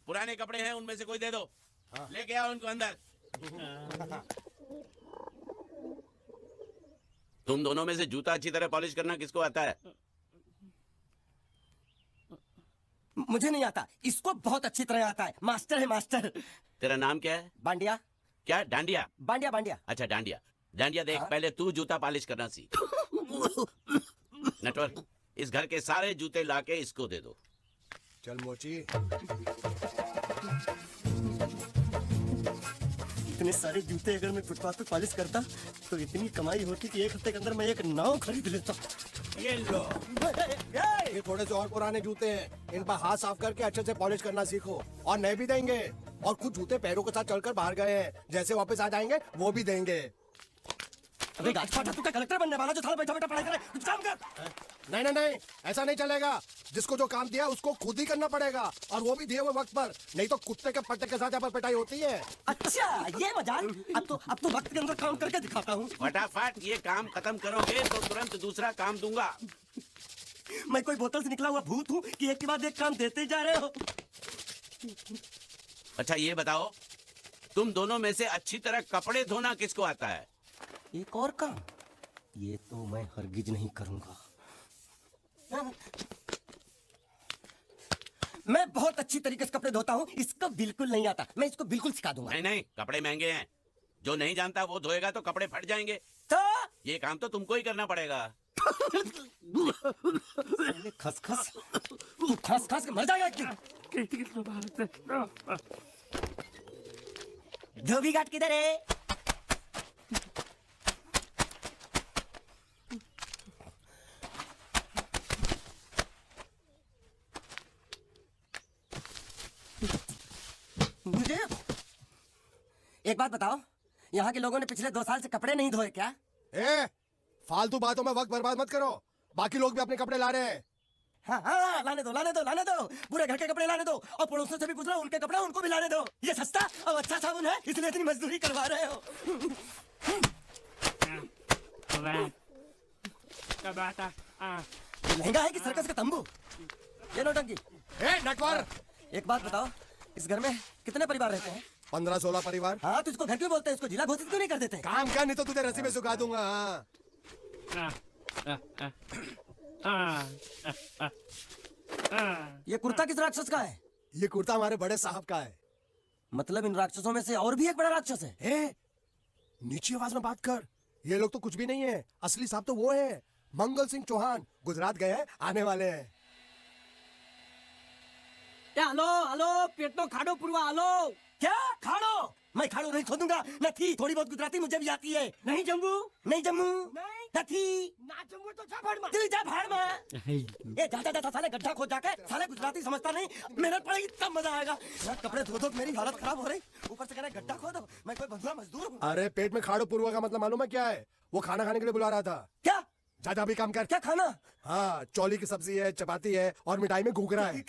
पुराने कपड़े हैं उनमें से कोई दे दो। लेके आओ उनको अंदर। तुम दोनों में से जूता अच्छी तरह पॉलिश करना किसको आता है? मुझे नहीं आता, इसको बहुत अच्छी तरह आता है। मास्टर है मास्टर। तेरा नाम क्या है? बांडिया। क्या? डांडिया? बांडिया बांडिया। अच्छा डांडिया। डांडिया देख, पहले तू जूता पॉलिश करना सीख। नटवर, इस घर के सारे जूते लाके इसको दे दो। चल मोची। इतने सारे जूते अगर मैं फुटपाथ पे पॉलिश करता तो इतनी कमाई होती कि एक हफ्ते के अंदर मैं एक नाव खरीद लेता। ये लो। ये थोड़े से और पुराने जूते हैं, इन पर हाथ साफ करके अच्छे से पॉलिश करना सीखो। और नए भी देंगे। और कुछ जूते पैरों के साथ चलकर बाहर गए हैं, जैसे वापस आ जाएंगे वो भी देंगे। अबे गाजपाटा, तू क्या कलेक्टर बनने वाला जो साला बैठा बैठा पढ़ाई करे? कुछ काम कर। नहीं नहीं नहीं, ऐसा नहीं चलेगा। जिसको जो काम दिया उसको खुद ही करना पड़ेगा, और वो भी दिए हुए वक्त पर। नहीं तो कुत्ते के पट्टे के साथ यहाँ पर पिटाई होती है। अच्छा ये मजाक। अब तो वक्त के अंदर काम करके दिखाता हूँ। फटाफट ये काम खत्म करोगे तो तुरंत दूसरा काम दूंगा। मैं कोई बोतल से निकला हुआ भूत हूँ कि एक के बाद एक काम देते जा रहे हो? अच्छा ये बताओ, तुम दोनों में से अच्छी तरह कपड़े धोना किसको आता है? एक और काम? ये तो मैं हरगिज नहीं करूंगा। मैं बहुत अच्छी तरीके से कपड़े धोता हूँ, इसको बिल्कुल नहीं आता। मैं इसको बिल्कुल सिखा दूंगा। नहीं नहीं, कपड़े महंगे हैं। जो नहीं जानता वो धोएगा तो कपड़े फट जाएंगे। तो ये काम तो तुमको ही करना पड़ेगा। खसखस, तू खस खस के मर जाएगा। धोबी घाट किधर है? मुझे एक बात बताओ, यहाँ के लोगों ने पिछले 2 साल से कपड़े नहीं धोए क्या? फालतू बातों में वक्त बर्बाद मत करो। बाकी लोग भी अपने कपड़े ला रहे हैं। हाँ हाँ, लाने दो लाने दो लाने दो। पूरे घर के कपड़े लाने दो, और पड़ोसियों से भी पूछ लो, उनके कपड़े उनको भी लाने दो। ये सस्ता और अच्छा साबुन है, इसलिए इतनी मजदूरी करवा रहे हो। महंगा है कि सर्कस का तंबू? ये नौटंकी। नटवर, एक बात बताओ, इस घर में कितने परिवार रहते हैं? 15-16 परिवार। हाँ तो इसको घर क्यों बोलते हैं? इसको जिला घोषित क्यों नहीं कर देते? काम कर, नहीं तो तुझे रस्सी में सुखा दूंगा। ये कुर्ता किस राक्षस का है? ये कुर्ता हमारे बड़े साहब का है। मतलब इन राक्षसों में से और भी एक बड़ा राक्षस है? नीची आवाज में बात कर। ये लोग तो कुछ भी नहीं है, असली साहब तो वो है, मंगल सिंह चौहान। गुजरात गए हैं, आने वाले हैं। हेलो हेलो, पेट तो खाड़ो पुरवा। हेलो क्या खाड़ो? मैं खाड़ो नहीं खोदूंगा। नहीं, थोड़ी बहुत गुजराती मुझे भी आती है। नहीं जम्मू, नहीं जम्मू, नहीं ना जम्मू तो जा भाड़ में। तू जा भाड़ में। ये जा जा जा साले गड्ढा खोद जाके। साले गुजराती समझता नहीं, मेहनत पड़ेगी तब मजा आएगा। कपड़े धो धो मेरी हालत खराब हो रही, ऊपर से कह रहे गड्ढा खोदो। मैं कोई बंधुआ मजदूर हूँ? अरे पेट में खाड़ो पुरवा का मतलब मालूम है क्या है? वो खाना खाने के लिए बुला रहा था। क्या? जा भी काम कर। क्या खाना? हाँ, चौली की सब्जी है, चपाती है, और मिठाई में घूघरा है।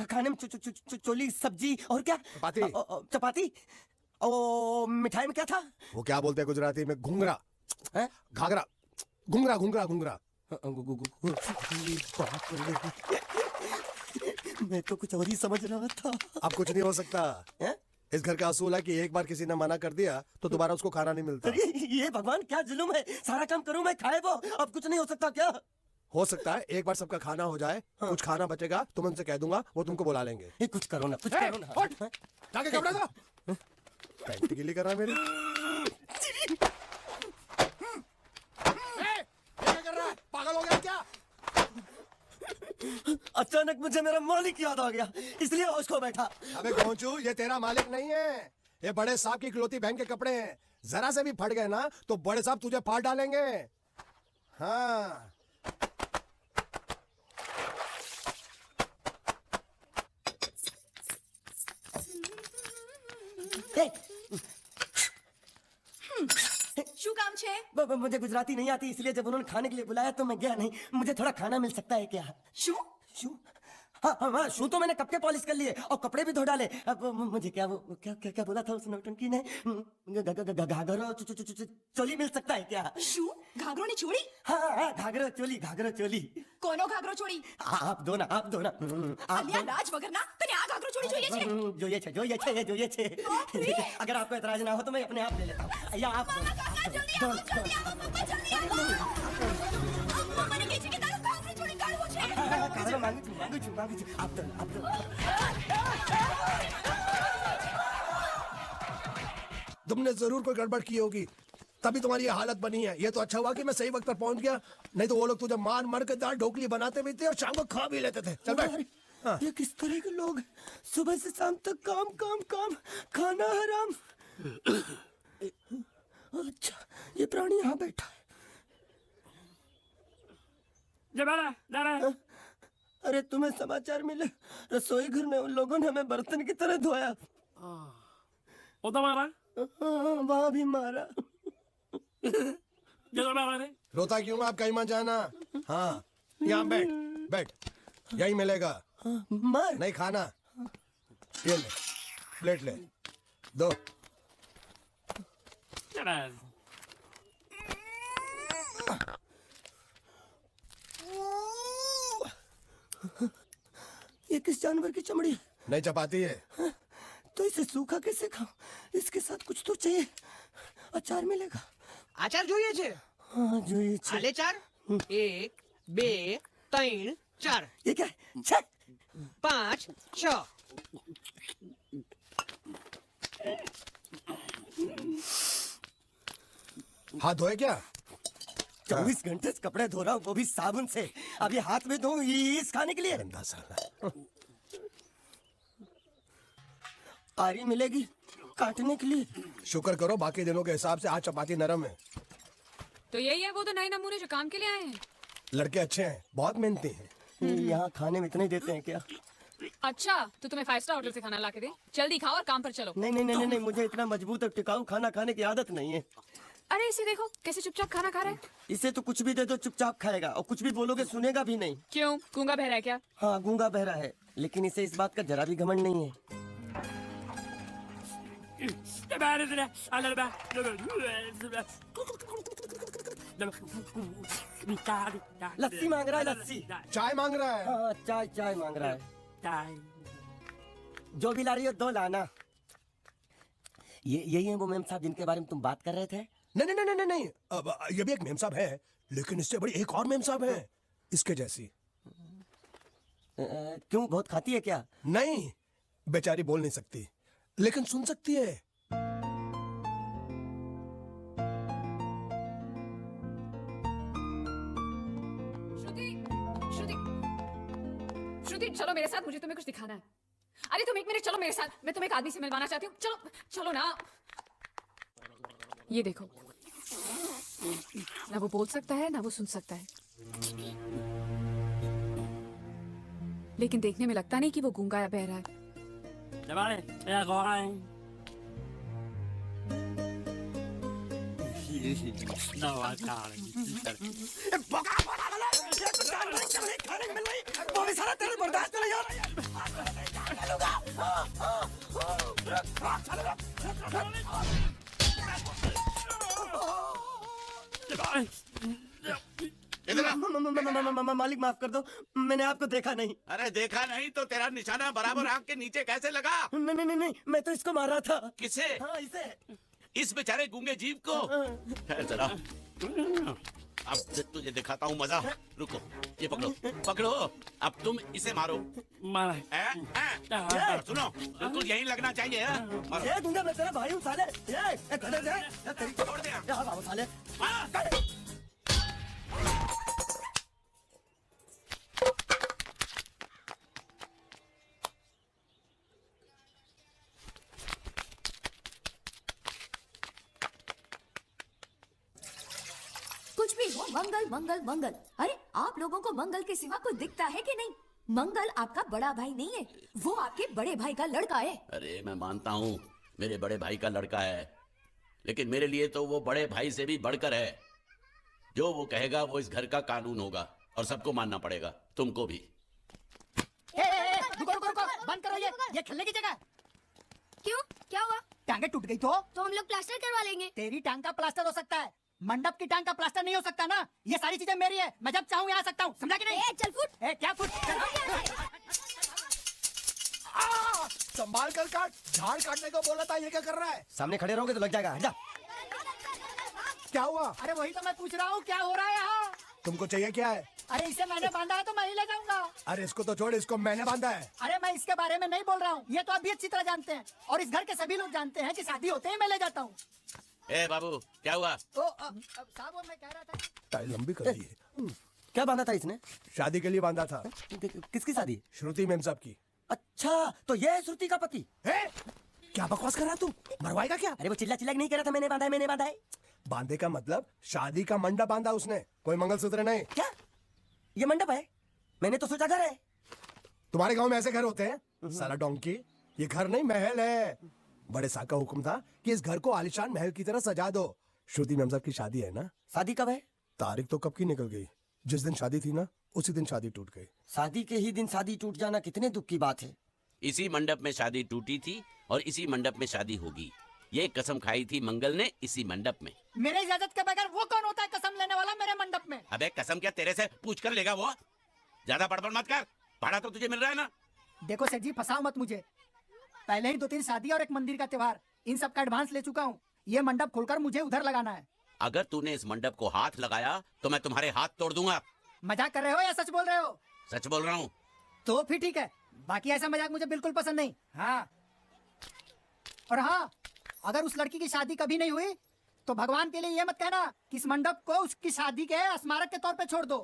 खाने में चोली सब्जी और क्या? चपाती। चपाती। ओ मिठाई में क्या था? वो क्या बोलते हैं गुजराती में? घूंघरा, घाघरा, घूंघरा घूंघरा घूंघरा। मैं तो कुछ और ही समझ रहा था। अब कुछ नहीं हो सकता। इस घर का असूल है कि एक बार किसी ने मना कर दिया तो दोबारा उसको खाना नहीं मिलता। ये भगवान क्या जुल्म है? सारा काम करूं मैं, खाए वो। अब कुछ नहीं हो सकता क्या? हो सकता है एक बार सबका खाना हो जाए। कुछ खाना बचेगा तो मैं उनसे कह दूंगा, वो तुमको बुला लेंगे। कुछ करो ना, कुछ करो ना। जाके कपड़े धो। पैंट गीली कर रहा है मेरी। क्या कर रहा है? पागल हो गया क्या? अचानक मुझे मेरा मालिक याद आ गया, इसलिए होश खो बैठा। अबे गोंचू, ये तेरा मालिक नहीं है, ये बड़े साहब की इकलौती बहन के कपड़े हैं। जरा से भी फट गए ना तो बड़े साहब तुझे फाड़ डालेंगे। हाँ। શું કામ છે? मुझे गुजराती नहीं आती, इसलिए जब उन्होंने खाने के लिए बुलाया तो मैं गया नहीं। मुझे थोड़ा खाना मिल सकता है क्या? શું? शू? हाँ, शू तो मैंने कब के पॉलिश कर लिए और कपड़े भी धो डाले। अब मुझे क्या वो क्या क्या क्या बोला था उस नौटंकी ने? घाघरो चोली मिल सकता है क्या? શું? ઘાઘરોની ચોળી? हाँ, घाघरो चोली। કોનો ઘાઘરો ચોળી? आप दो ना। અલ્યા લાજ વગરના તને આ ઘાઘરો ચોળી જોઈએ? જોઈએ છે જોઈએ છે अगर आपको एतराज ना हो तो मैं अपने आप ले लेता हूँ या आप જલ્દી આવો પપ્પા જલ્દી આવો મને કહે છે કે તારો ઘાઘરો ચોરી કાઢવો છે मांगू छू आप तो तुमने जरूर कोई गड़बड़ की होगी, तभी तुम्हारी ये हालत बनी है। ये तो अच्छा हुआ कि मैं सही वक्त पर पहुंच गया, नहीं तो वो लोग तुझे मार मर के दाल ढोकली बनाते भी थे और शाम को खा भी लेते थे। चल बैठ। हाँ। ये किस तरह के लोग हैं? सुबह से शाम तक काम काम काम, खाना हराम। अच्छा, ये प्राणी यहाँ बैठा है। अरे तुम्हें समाचार मिले? रसोई घर में उन लोगों ने हमें बर्तन की तरह धोया। वहाँ भी मारा। रोता क्यों? आप कहीं मत जाना। हाँ, यहाँ बैठ बैठ, यही मिलेगा। मार नहीं खाना, ये ले, प्लेट ले, दो। ये किस जानवर की चमड़ी है? नहीं चपाती है। तो इसे सूखा कैसे खाऊं? इसके साथ कुछ तो चाहिए। अचार मिलेगा? આચાર જોઈએ છે हाँ જોઈએ છે। હાલે ચાર 1 2 3 4 ये क्या है? छे! 5 6 हाथ धोए क्या? 24 घंटे से कपड़े धो रहा हूँ, वो भी साबुन से। अब ये हाथ में धो इस खाने के लिए? गंदा साला। आरी मिलेगी काटने के लिए? शुक्र करो बाकी दिनों के हिसाब से आज चपाती नरम है। तो यही है वो तो नए नमूने जो काम के लिए आए हैं। लड़के अच्छे हैं, बहुत मेहनती हैं। यहाँ खाने में इतना ही देते हैं क्या? अच्छा तो तुम्हें 5 स्टार होटल से खाना ला के दे, जल्दी खाओ और काम पर चलो। नहीं, मुझे इतना मजबूत और टिकाऊ खाना खाने की आदत नहीं है। अरे इसे देखो कैसे चुपचाप खाना खा रहा है। इसे तो कुछ भी दे दो चुपचाप खाएगा, और कुछ भी बोलोगे सुनेगा भी नहीं। क्यों, गूंगा बहरा है क्या? हाँ गूंगा बहरा है, लेकिन इसे इस बात का जरा भी घमंड नहीं है। लस्सी मांग रहा है, लस्सी। चाय मांग रहा है। हाँ चाय मांग रहा है। जो भी ला रही हो 2 लाना। यही है वो मेम साहब जिनके बारे में तुम बात कर रहे थे? नहीं। अब ये भी एक मेम साहब है, लेकिन इससे बड़ी एक और मेम साहब है, इसके जैसी। क्यों, बहुत खाती है क्या? नहीं, बेचारी बोल नहीं सकती, लेकिन सुन सकती है। श्रुति चलो मेरे साथ, मुझे तुम्हें कुछ दिखाना है। अरे तुम 1 मिनट चलो मेरे साथ, मैं तुम्हें एक आदमी से मिलवाना चाहती हूँ। चलो ना। ये देखो, ना वो बोल सकता है ना वो सुन सकता है, लेकिन देखने में लगता नहीं कि वो गूंगा या बहरा है। वो भी सारा तेरे बर्दाश्त नहीं हो मालिक माफ कर दो, मैंने आपको देखा नहीं। अरे देखा नहीं तो तेरा निशाना बराबर आंख के नीचे कैसे लगा? नहीं, मैं तो इसको मारा था। किसे? हाँ इसे। इस बेचारे गूंगे जीव को? ठहर जरा, अब तुझे दिखाता हूँ मजा। रुको, ये पकड़ो। अब तुम इसे मारो। सुनो, बिल्कुल यही लगना चाहिए। मारो। ये गूंगा, मैं तेरा भाई हूँ साले। छोड़ दे। बाबू साले। कुछ भी हो, मंगल मंगल मंगल। अरे आप लोगों को मंगल के सिवा कोई दिखता है कि नहीं? मंगल आपका बड़ा भाई नहीं है, वो आपके बड़े भाई का लड़का है। अरे मैं मानता हूँ मेरे बड़े भाई का लड़का है, लेकिन मेरे लिए तो वो बड़े भाई से भी बढ़कर है। जो वो कहेगा वो इस घर का कानून होगा और सबको मानना पड़ेगा, तुमको भी। रुको, बंद करो ये खेलने की जगह। क्यों, क्या हुआ? टांगे टूट गई तो हम लोग प्लास्टर करवा लेंगे। तेरी टांग का प्लास्टर हो सकता है, मंडप की टांग का प्लास्टर नहीं हो सकता ना। ये सारी चीजें मेरी है, मैं जब चाहूँ यहाँ आ सकता हूँ, समझा कि नहीं? चल फुट। क्या फुट? संभाल कर काट, झाड़ काटने को बोला था, ये क्या कर रहा है? सामने खड़े रहोगे तो लग जाएगा, हट जा। क्या हुआ? अरे वही तो मैं पूछ रहा हूँ, क्या हो रहा है यहाँ? तुमको चाहिए क्या है? अरे इसे मैंने बांधा है तो मैं ही ले जाऊंगा। अरे इसको तो छोड़, इसको मैंने बांधा है। अरे मैं इसके बारे में नहीं बोल रहा हूँ, ये तो आप भी अच्छी तरह जानते हैं और इस घर के सभी लोग जानते हैं कि शादी होते ही मैं ले जाता हूँ। ए बाबू, क्या हुआ? तो साहब वो मैं कह रहा था, टाई लंबी कर दी है। क्या बांधा था इसने? शादी के लिए बांधा था, किसकी शादी? श्रुति मेम साहब की। अच्छा, तो ये है श्रुति का पति? है? क्या बकवास कर रहा है तू? मरवाएगा क्या? अरे वो चिल्ला चिल्ला के नहीं कह रहा था मैंने बांधा है, मैंने बांधा है। बांधे का मतलब शादी का मंडप बांधा उसने, कोई मंगलसूत्र नहीं। क्या ये मंडप है? मैंने तो सोचा घर है। तुम्हारे गांव में ऐसे घर होते हैं? साला डोंकी, ये घर नहीं महल है। बड़े साहब का हुक्म था कि इस घर को आलिशान महल की तरह सजा दो। श्रुति मेम साहब की शादी है ना? शादी कब है? तारीख तो कब की निकल गई, जिस दिन शादी थी ना उसी दिन शादी टूट गई। शादी के ही दिन शादी टूट जाना कितने दुख की बात है। इसी मंडप में शादी टूटी थी और इसी मंडप में शादी होगी। ये कसम खाई थी मंगल ने इसी मंडप में। मेरे इजाजत के बगैर वो कौन होता है कसम लेने वाला मेरे मंडप में? अबे कसम क्या तेरे से पूछ कर लेगा वो? ज्यादा बड़बड़ मत कर, भाड़ा तो तुझे मिल रहा है ना। देखो सेठ जी, फंसाओ मत मुझे। पहले ही 2-3 शादी और एक मंदिर का त्योहार, इन सब का एडवांस ले चुका हूँ। ये मंडप खोलकर मुझे उधर लगाना है। अगर तूने इस मंडप को हाथ लगाया तो मैं तुम्हारे हाथ तोड़ दूंगा। मजाक कर रहे हो या सच बोल रहे हो? सच बोल रहा हूँ। तो फिर ठीक है, बाकी ऐसा मजाक मुझे बिल्कुल पसंद नहीं। हाँ, और हाँ, अगर उस लड़की की शादी कभी नहीं हुई तो भगवान के लिए ये मत कहना कि इस मंडप को उसकी शादी के स्मारक के तौर पे छोड़ दो।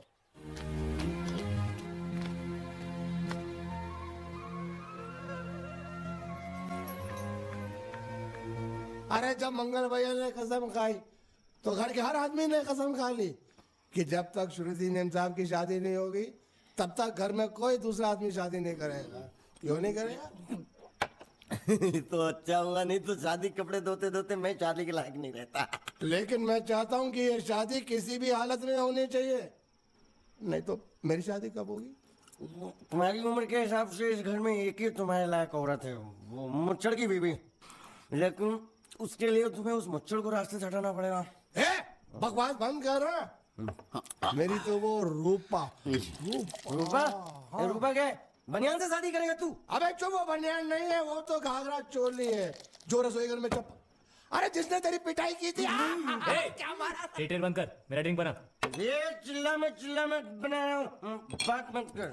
अरे जब मंगल भैया ने कसम खाई तो घर के हर आदमी ने कसम खा ली कि जब तक श्रुति मेम साहब की शादी नहीं होगी तब तक घर में कोई दूसरा आदमी शादी नहीं करेगा। क्यों नहीं करेगा? तो अच्छा हुआ, नहीं तो शादी कपड़े धोते धोते मैं शादी के लायक नहीं रहता। लेकिन मैं चाहता हूँ कि ये शादी किसी भी हालत में होनी चाहिए, नहीं तो मेरी शादी कब होगी? तुम्हारी उम्र के हिसाब से इस घर में एक ही तुम्हारे लायक औरत है, वो मुच्छड़ की बीवी। लेकिन उसके लिए तुम्हें उस मुच्छड़ को रास्ते से हटाना पड़ेगा। बकवास बंद कर। मेरी तो वो रूपा। रूपा? रूपा क्या बनियान से शादी करेगा तू? अबे चुप, वो बनियान नहीं है, वो तो घाघरा चोली है जो रसोई घर में चप्पल। अरे जिसने तेरी पिटाई की थी। क्या मारा? थिएटर बंद कर, मेरा ड्रिंक बना। ये चिल्ला में बना रहा हूँ, बात मत कर।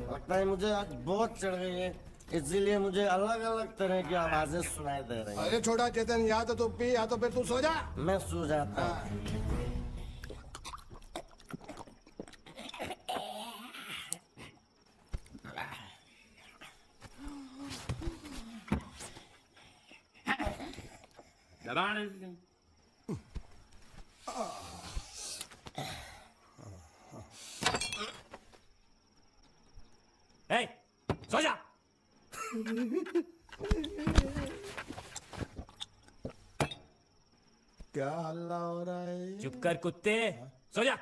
लगता है मुझे आज बहुत चढ़ गई है, इसीलिए मुझे अलग अलग तरह की आवाजें सुनाई दे रही हैं। अरे छोटा चेतन, या तो तू पी या तो फिर तू सो जा। मैं सो जाता हूँ। ए, सो जा। क्या हल्ला हो रहा है? चुप कर कुत्ते, सो जा।